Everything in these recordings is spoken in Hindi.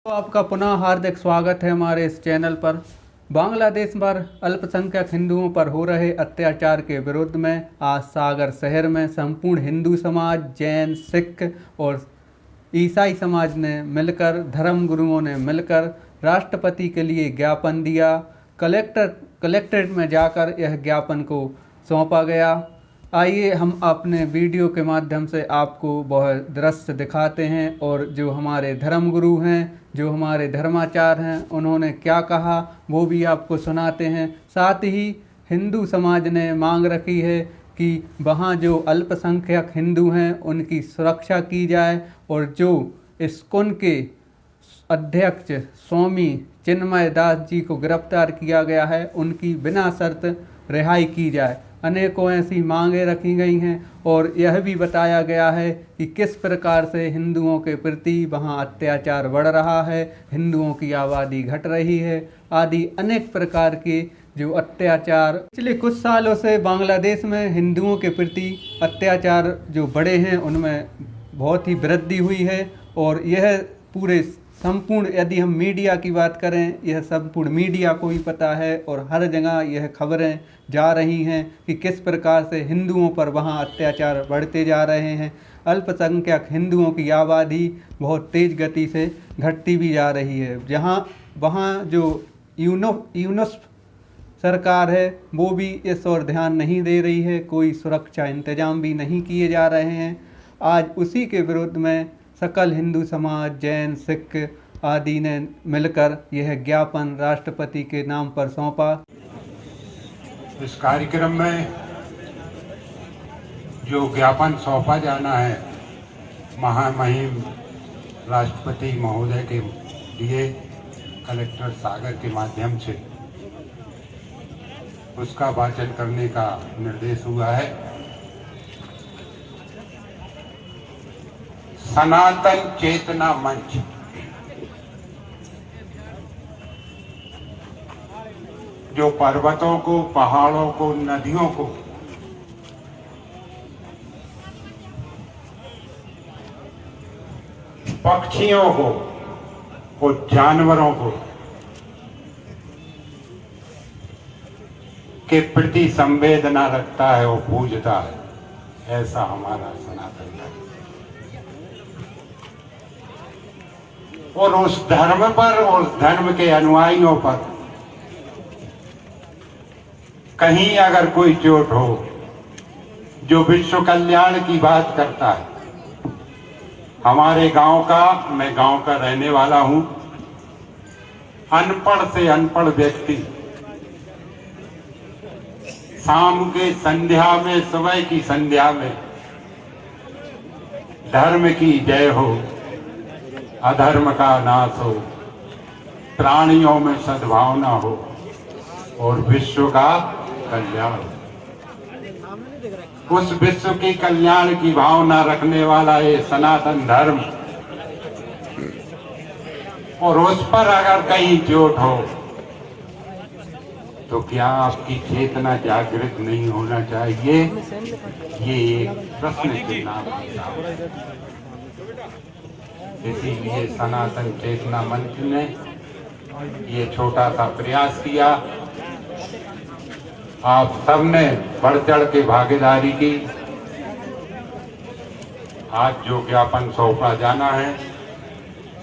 तो आपका पुनः हार्दिक स्वागत है हमारे इस चैनल पर। बांग्लादेश पर अल्पसंख्यक हिंदुओं पर हो रहे अत्याचार के विरोध में आज सागर शहर में संपूर्ण हिंदू समाज, जैन, सिख और ईसाई समाज ने मिलकर, धर्म गुरुओं ने मिलकर राष्ट्रपति के लिए ज्ञापन दिया। कलेक्ट्रेट में जाकर यह ज्ञापन को सौंपा गया। आइए हम अपने वीडियो के माध्यम से आपको वह दृश्य दिखाते हैं और जो हमारे धर्मगुरु हैं, जो हमारे धर्माचार्य हैं, उन्होंने क्या कहा वो भी आपको सुनाते हैं। साथ ही हिंदू समाज ने मांग रखी है कि वहाँ जो अल्पसंख्यक हिंदू हैं उनकी सुरक्षा की जाए और जो इस्कॉन के अध्यक्ष स्वामी चिन्मय दास जी को गिरफ्तार किया गया है उनकी बिना शर्त रिहाई की जाए। अनेकों ऐसी मांगें रखी गई हैं और यह भी बताया गया है कि किस प्रकार से हिंदुओं के प्रति वहाँ अत्याचार बढ़ रहा है, हिंदुओं की आबादी घट रही है आदि अनेक प्रकार के जो अत्याचार पिछले कुछ सालों से बांग्लादेश में हिंदुओं के प्रति अत्याचार जो बढ़े हैं उनमें बहुत ही वृद्धि हुई है। और यह पूरे संपूर्ण, यदि हम मीडिया की बात करें, यह संपूर्ण मीडिया को भी पता है और हर जगह यह खबरें जा रही हैं कि किस प्रकार से हिंदुओं पर वहाँ अत्याचार बढ़ते जा रहे हैं। अल्पसंख्यक हिंदुओं की आबादी बहुत तेज़ गति से घटती भी जा रही है। वहाँ जो यूनुस सरकार है वो भी इस ओर ध्यान नहीं दे रही है, कोई सुरक्षा इंतजाम भी नहीं किए जा रहे हैं। आज उसी के विरोध में सकल हिंदू समाज, जैन, सिख आदि ने मिलकर यह ज्ञापन राष्ट्रपति के नाम पर सौंपा। इस कार्यक्रम में जो ज्ञापन सौंपा जाना है महामहिम राष्ट्रपति महोदय के लिए कलेक्टर सागर के माध्यम से उसका वाचन करने का निर्देश हुआ है। सनातन चेतना मंच जो पर्वतों को, पहाड़ों को, नदियों को पक्षियों को और जानवरों को के प्रति संवेदना रखता है और पूजता है, ऐसा हमारा सनातन धर्म। और उस धर्म पर और धर्म के अनुयायियों पर कहीं अगर कोई चोट हो, जो विश्व कल्याण की बात करता है, हमारे गांव का, मैं गांव का रहने वाला हूं, अनपढ़ से अनपढ़ व्यक्ति शाम के संध्या में, सुबह की संध्या में धर्म की जय हो, अधर्म का नाश हो, प्राणियों में सद्भावना हो और विश्व का कल्याण। उस विश्व की कल्याण की भावना रखने वाला ये सनातन धर्म, और उस पर अगर कहीं चोट हो तो क्या आपकी चेतना जागृत नहीं होना चाहिए? ये एक प्रश्न चिन्ह बनता है। इसीलिए सनातन चेतना मंच ने ये छोटा सा प्रयास किया। आप सबने बढ़ चढ़ के भागीदारी की। आज जो ज्ञापन सौंपा जाना है,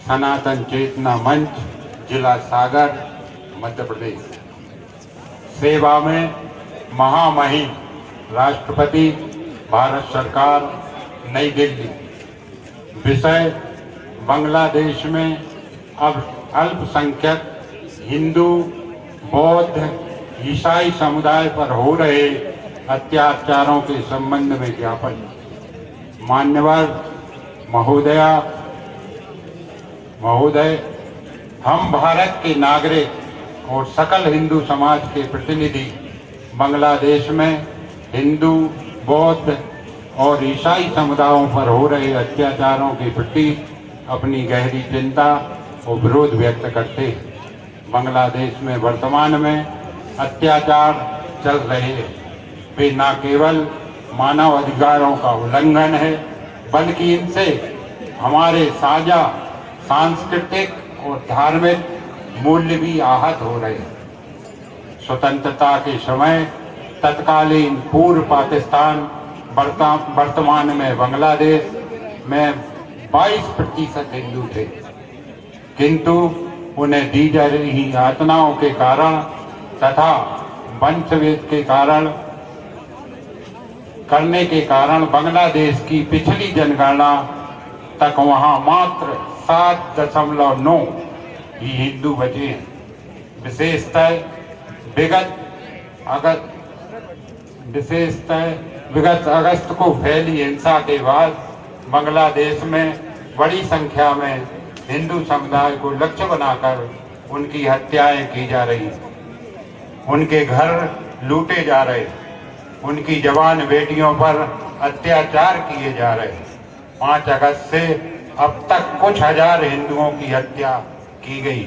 सनातन चेतना मंच, जिला सागर, मध्य प्रदेश, सेवा में महामहिम राष्ट्रपति भारत सरकार, नई दिल्ली। विषय बांग्लादेश में अब अल्पसंख्यक हिंदू, बौद्ध, ईसाई समुदाय पर हो रहे अत्याचारों के संबंध में ज्ञापन। मान्यवर महोदय, हम भारत के नागरिक और सकल हिंदू समाज के प्रतिनिधि बांग्लादेश में हिंदू, बौद्ध और ईसाई समुदायों पर हो रहे अत्याचारों के प्रति अपनी गहरी चिंता और विरोध व्यक्त करते हैं। बांग्लादेश में वर्तमान में अत्याचार चल रहे हैं, वे न केवल मानव अधिकारों का उल्लंघन है, बल्कि इनसे हमारे साझा सांस्कृतिक और धार्मिक मूल्य भी आहत हो रहे हैं। स्वतंत्रता के समय तत्कालीन पूर्व पाकिस्तान, वर्तमान में बांग्लादेश में 22% हिंदू थे, किंतु उन्हें दी जा रही यातनाओं के कारण तथा वंशवेद के कारण करने के कारण बांग्लादेश की पिछली जनगणना तक वहां मात्र 7.9 ही हिंदू बचे हैं। विशेषतः विगत अगस्त को फैली हिंसा के बाद बांग्लादेश में बड़ी संख्या में हिंदू समुदाय को लक्ष्य बनाकर उनकी हत्याएं की जा रही, उनके घर लूटे जा रहे, उनकी जवान बेटियों पर अत्याचार किए जा रहे। 5 अगस्त से अब तक कुछ हजार हिंदुओं की हत्या की गई।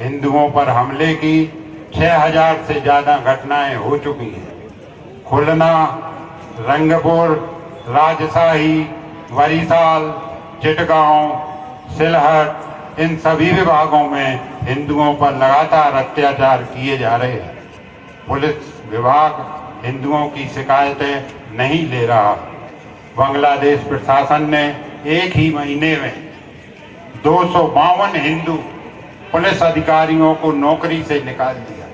हिंदुओं पर हमले की 6000 से ज्यादा घटनाएं हो चुकी हैं। खुलना, रंगपुर, राजशाही, वरिसाल, चिटगांव, सिलहट, इन सभी विभागों में हिंदुओं पर लगातार अत्याचार किए जा रहे हैं। पुलिस विभाग हिंदुओं की शिकायतें नहीं ले रहा। बांग्लादेश प्रशासन ने एक ही महीने में 252 हिंदू पुलिस अधिकारियों को नौकरी से निकाल दिया।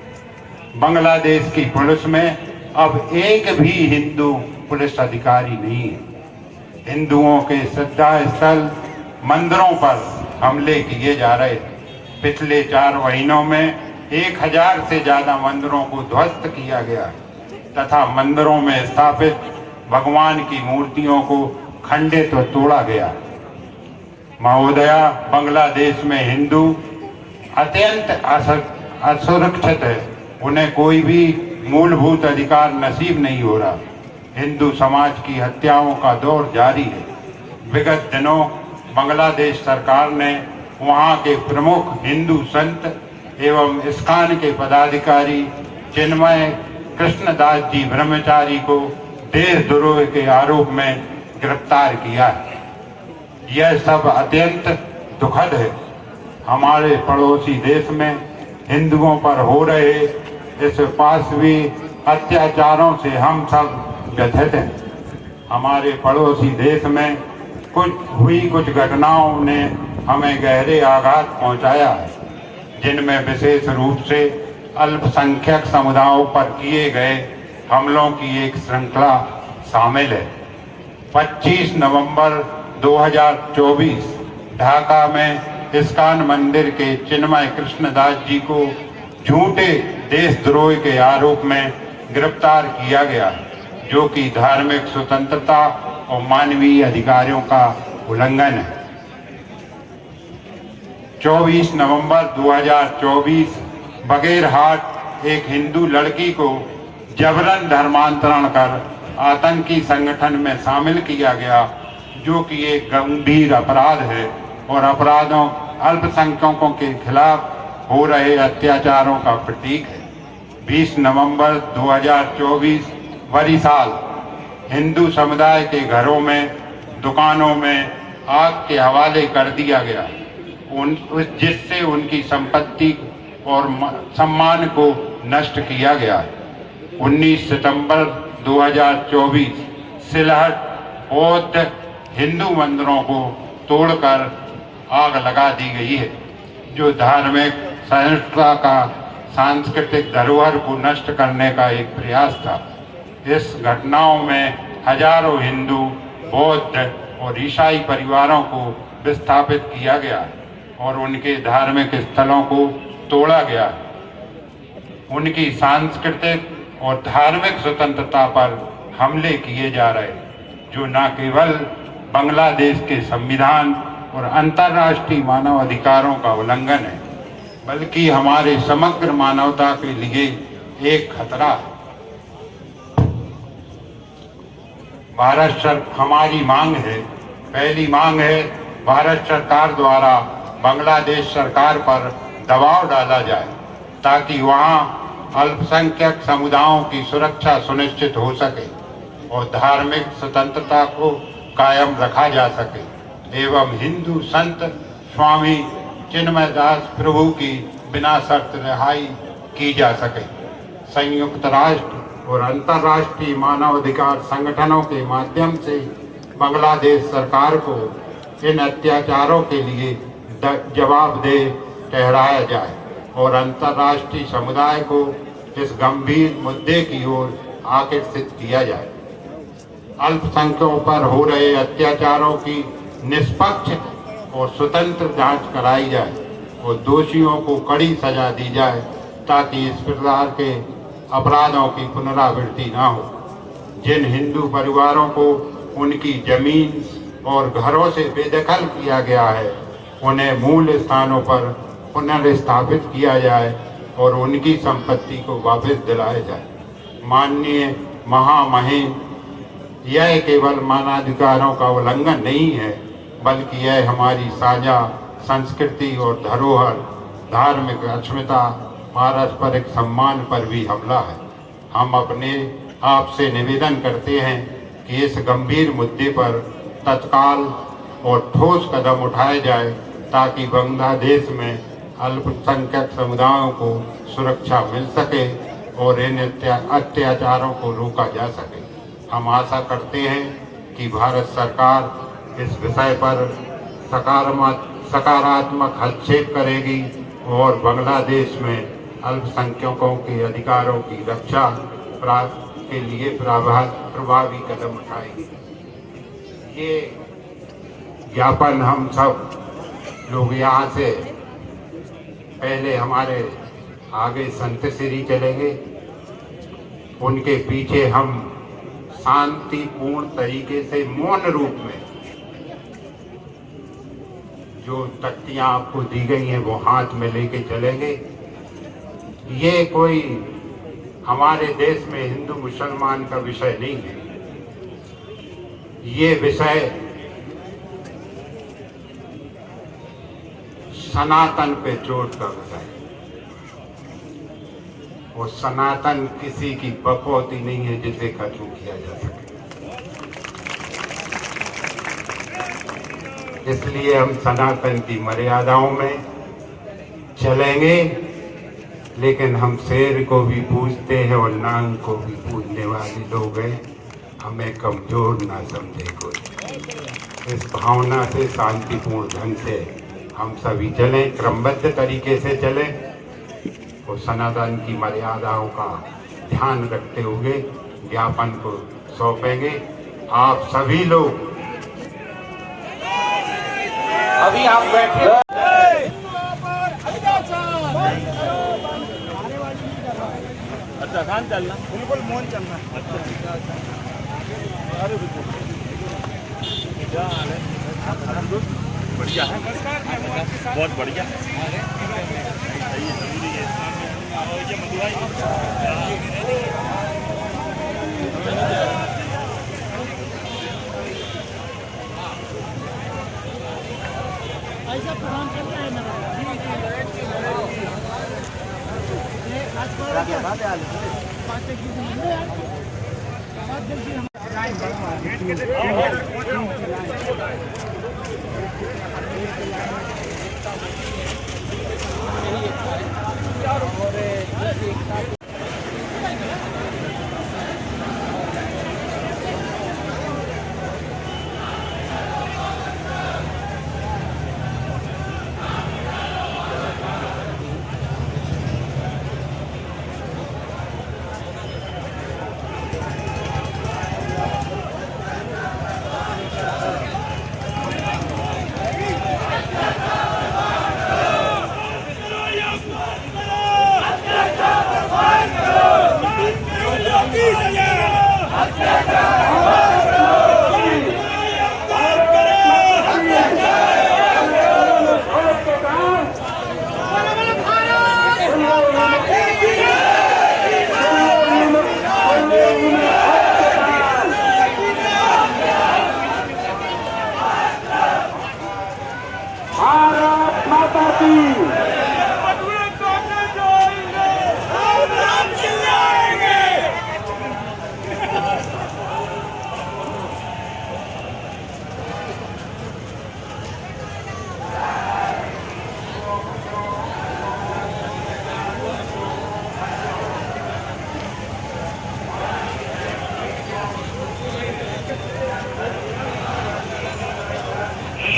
बांग्लादेश की पुलिस में अब एक भी हिंदू पुलिस अधिकारी नहीं है। हिंदुओं के श्रद्धा स्थल, मंदिरों पर हमले किए जा रहे। पिछले 4 महीनों में 1000 से ज्यादा मंदिरों को ध्वस्त किया गया तथा मंदिरों में स्थापित भगवान की मूर्तियों को खंडित व तोड़ा गया। महोदया, बांग्लादेश में हिंदू अत्यंत असुरक्षित है। उन्हें कोई भी मूलभूत अधिकार नसीब नहीं हो रहा। हिंदू समाज की हत्याओं का दौर जारी है। विगत दिनों बांग्लादेश सरकार ने वहां के प्रमुख हिंदू संत एवं इस्कॉन के पदाधिकारी चिन्मय कृष्णदास जी ब्रह्मचारी को देशद्रोह के आरोप में गिरफ्तार किया है। यह सब अत्यंत दुखद है। हमारे पड़ोसी देश में हिंदुओं पर हो रहे इस पाशवी अत्याचारों से हम सब व्यथित हैं। हमारे पड़ोसी देश में कुछ घटनाओं ने हमें गहरे आघात पहुंचाया है, जिनमें विशेष रूप से अल्पसंख्यक समुदायों पर किए गए हमलों की एक श्रृंखला शामिल है। 25 नवंबर 2024 ढाका में इस्कॉन मंदिर के चिन्मय कृष्णदास जी को झूठे देशद्रोह के आरोप में गिरफ्तार किया गया, जो कि धार्मिक स्वतंत्रता और मानवीय अधिकारों का उल्लंघन है। 24 नवंबर 2024 बगैरहाट एक हिंदू लड़की को जबरन धर्मांतरण कर आतंकी संगठन में शामिल किया गया, जो कि एक गंभीर अपराध है और अपराधों अल्पसंख्यकों के खिलाफ हो रहे अत्याचारों का प्रतीक है। 20 नवंबर 2024 वरिसाल हिंदू समुदाय के घरों में, दुकानों में आग के हवाले कर दिया गया, जिससे उनकी संपत्ति और सम्मान को नष्ट किया गया। 19 सितंबर 2024 सिलहट बौद्ध हिंदू मंदिरों को तोड़कर आग लगा दी गई है, जो धार्मिक सहिष्णुता का सांस्कृतिक धरोहर को नष्ट करने का एक प्रयास था। इस घटनाओं में हजारों हिंदू, बौद्ध और ईसाई परिवारों को विस्थापित किया गया और उनके धार्मिक स्थलों को तोड़ा गया। उनकी सांस्कृतिक और धार्मिक स्वतंत्रता पर हमले किए जा रहे, जो न केवल बांग्लादेश के संविधान और अंतर्राष्ट्रीय मानव अधिकारों का उल्लंघन है, बल्कि हमारे समग्र मानवता के लिए एक खतरा है। हमारी मांग है, पहली मांग है, भारत सरकार द्वारा बांग्लादेश सरकार पर दबाव डाला जाए ताकि वहां अल्पसंख्यक समुदायों की सुरक्षा सुनिश्चित हो सके और धार्मिक स्वतंत्रता को कायम रखा जा सके एवं हिंदू संत स्वामी चिन्मय दास प्रभु की बिना शर्त रिहाई की जा सके। संयुक्त राष्ट्र और अंतर्राष्ट्रीय मानवाधिकार संगठनों के माध्यम से बांग्लादेश सरकार को इन अत्याचारों के लिए जवाबदेह ठहराया जाए और अंतर्राष्ट्रीय समुदाय को इस गंभीर मुद्दे की ओर आकर्षित किया जाए। अल्पसंख्यकों पर हो रहे अत्याचारों की निष्पक्ष और स्वतंत्र जांच कराई जाए और दोषियों को कड़ी सजा दी जाए ताकि इस प्रकार के अपराधों की पुनरावृत्ति न हो। जिन हिंदू परिवारों को उनकी जमीन और घरों से बेदखल किया गया है उन्हें मूल स्थानों पर पुनर्स्थापित किया जाए और उनकी संपत्ति को वापस दिलाया जाए। माननीय महामहिम, यह केवल मानवाधिकारों का उल्लंघन नहीं है बल्कि यह हमारी साझा संस्कृति और धरोहर, धार्मिक अस्मिता, पारस्परिक सम्मान पर भी हमला है। हम अपने आप से निवेदन करते हैं कि इस गंभीर मुद्दे पर तत्काल और ठोस कदम उठाए जाए ताकि बांग्लादेश में अल्पसंख्यक समुदायों को सुरक्षा मिल सके और इन अत्याचारों को रोका जा सके। हम आशा करते हैं कि भारत सरकार इस विषय पर सकारात्मक हस्तक्षेप करेगी और बांग्लादेश में अल्पसंख्यकों के अधिकारों की रक्षा के लिए प्रभावी कदम उठाएगी। ये ज्ञापन हम सब लोग यहाँ से पहले हमारे आगे संत श्री चलेंगे, उनके पीछे हम शांतिपूर्ण तरीके से मौन रूप में जो तख्तियां आपको दी गई हैं वो हाथ में लेके चलेंगे। ये कोई हमारे देश में हिंदू मुसलमान का विषय नहीं है, ये विषय सनातन पे चोट का विषय है और सनातन किसी की बकौती नहीं है जिसे खत्म किया जा सके। इसलिए हम सनातन की मर्यादाओं में चलेंगे, लेकिन हम शेर को भी पूजते हैं और नांग को भी पूजने वाले लोग हैं। हमें कमजोर ना समझे कोई। इस भावना से शांतिपूर्ण ढंग से हम सभी चलें, क्रमबद्ध तरीके से चलें और सनातन की मर्यादाओं का ध्यान रखते हुए ज्ञापन को सौंपेंगे। आप सभी लोग अभी आप बैठे चलना, बिल्कुल मौन चलना। बढ़िया है, बहुत बढ़िया। ये जरूरी है, ये ऐसा प्रोग्राम चल रहा है मेरा।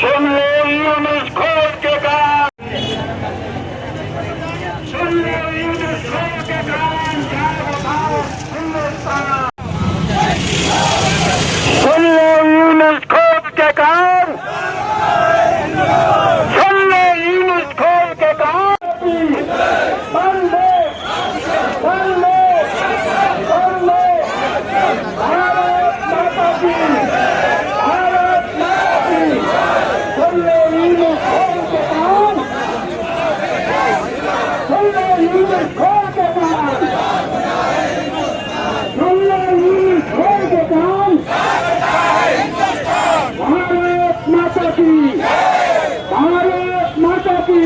सुन लो यूनेस्को के कारण, सुन लो यूनेस्को के कारण जय भारत हिंदुस्तान, सुन लो यूनेस्को के कारण, सुन लो यूनेस्को के कारण, वंदे वंदे वंदे भारत माता की, भारत माता की, सुन लो यूनेस्को के कारण, सुन लो यूनेस्को के कारण, सुन लो यूनेस्को के कारण, भारत माता की, भारत माता की।